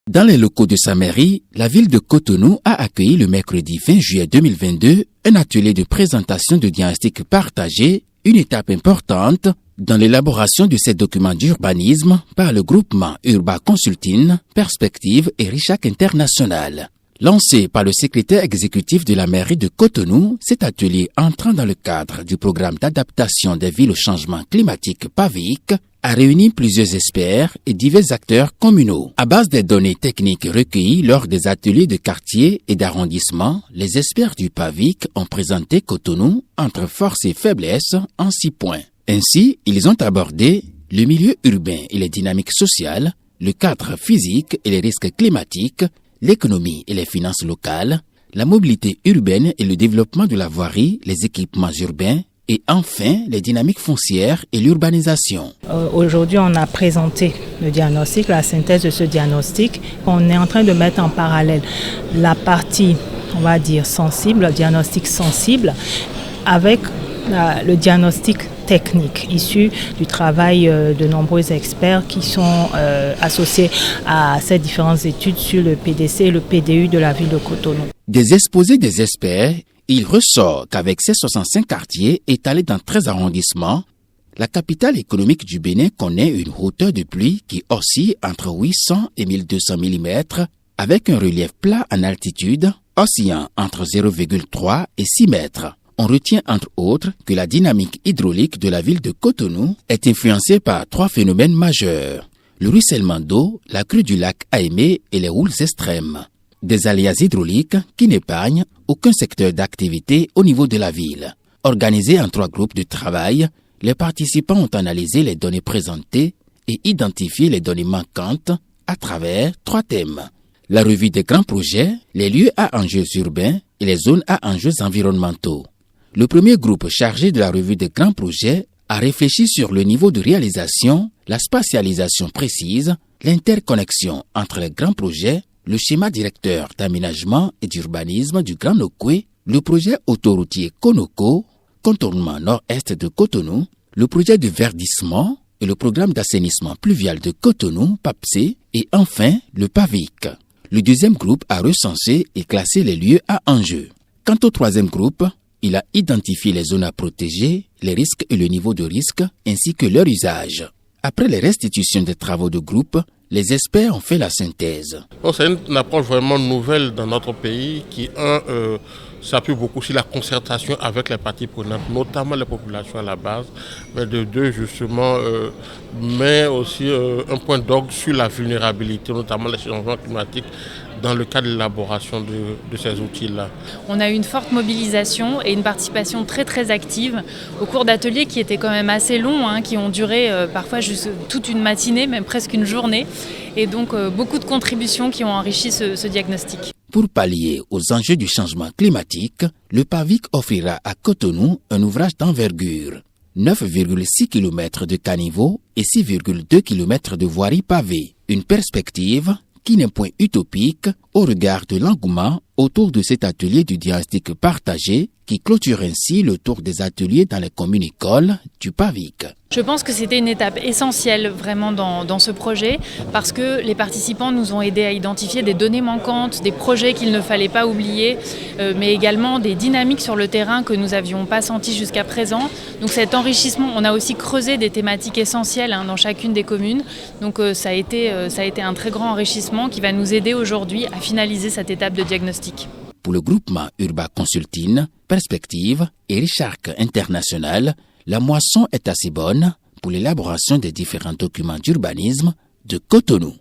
Dans les locaux de sa mairie, la ville de Cotonou a accueilli le mercredi 20 juillet 2022 un atelier de présentation de diagnostic partagé, une étape importante dans l'élaboration de ces documents d'urbanisme par le groupement Urba Consulting, Perspective et Richak International. Lancé par le secrétaire exécutif de la mairie de Cotonou, cet atelier entrant dans le cadre du programme d'adaptation des villes au changement climatique PAVIC a réuni plusieurs experts et divers acteurs communaux. À base des données techniques recueillies lors des ateliers de quartier et d'arrondissement, les experts du PAVIC ont présenté Cotonou entre forces et faiblesses en 6 points. Ainsi, ils ont abordé le milieu urbain et les dynamiques sociales, le cadre physique et les risques climatiques, l'économie et les finances locales, la mobilité urbaine et le développement de la voirie, les équipements urbains, et enfin les dynamiques foncières et l'urbanisation. Aujourd'hui, on a présenté le diagnostic, la synthèse de ce diagnostic. On est en train de mettre en parallèle la partie, on va dire, sensible, le diagnostic sensible, avec le diagnostic technique, issu du travail de nombreux experts qui sont associés à ces différentes études sur le PDC et le PDU de la ville de Cotonou. Des exposés des experts, il ressort qu'avec ses 65 quartiers étalés dans 13 arrondissements, la capitale économique du Bénin connaît une hauteur de pluie qui oscille entre 800 et 1200 mm, avec un relief plat en altitude, oscillant entre 0,3 et 6 mètres. On retient entre autres que la dynamique hydraulique de la ville de Cotonou est influencée par 3 phénomènes majeurs. Le ruissellement d'eau, la crue du lac Aimé et les houles extrêmes. Des aléas hydrauliques qui n'épargnent aucun secteur d'activité au niveau de la ville. Organisés en 3 groupes de travail, les participants ont analysé les données présentées et identifié les données manquantes à travers 3 thèmes. La revue des grands projets, les lieux à enjeux urbains et les zones à enjeux environnementaux. Le premier groupe chargé de la revue des grands projets a réfléchi sur le niveau de réalisation, la spatialisation précise, l'interconnexion entre les grands projets, le schéma directeur d'aménagement et d'urbanisme du Grand Nokoué, le projet autoroutier Konoko, contournement nord-est de Cotonou, le projet de verdissement et le programme d'assainissement pluvial de Cotonou, PAPC, et enfin le PAVIC. Le deuxième groupe a recensé et classé les lieux à enjeu. Quant au troisième groupe, il a identifié les zones à protéger, les risques et le niveau de risque, ainsi que leur usage. Après les restitutions des travaux de groupe, les experts ont fait la synthèse. C'est une approche vraiment nouvelle dans notre pays qui, s'appuie beaucoup sur la concertation avec les parties prenantes, notamment les populations à la base, mais de deux, justement, met aussi un point d'orgue sur la vulnérabilité, notamment les changements climatiques, dans le cadre de l'élaboration de ces outils-là. On a eu une forte mobilisation et une participation très très active au cours d'ateliers qui étaient quand même assez longs, qui ont duré parfois juste toute une matinée, même presque une journée, et donc beaucoup de contributions qui ont enrichi ce diagnostic. Pour pallier aux enjeux du changement climatique, le PAVIC offrira à Cotonou un ouvrage d'envergure, 9,6 km de caniveaux et 6,2 km de voiries pavées, une perspective qui n'est point utopique au regard de l'engouement autour de cet atelier du diagnostic partagé qui clôture ainsi le tour des ateliers dans les communes-écoles du PAVIC. Je pense que c'était une étape essentielle vraiment dans ce projet parce que les participants nous ont aidés à identifier des données manquantes, des projets qu'il ne fallait pas oublier, mais également des dynamiques sur le terrain que nous n'avions pas senties jusqu'à présent. Donc cet enrichissement, on a aussi creusé des thématiques essentielles dans chacune des communes. Donc ça a été un très grand enrichissement qui va nous aider aujourd'hui à finaliser cette étape de diagnostic. Pour le groupement Urba Consulting, Perspective et Richak International, la moisson est assez bonne pour l'élaboration des différents documents d'urbanisme de Cotonou.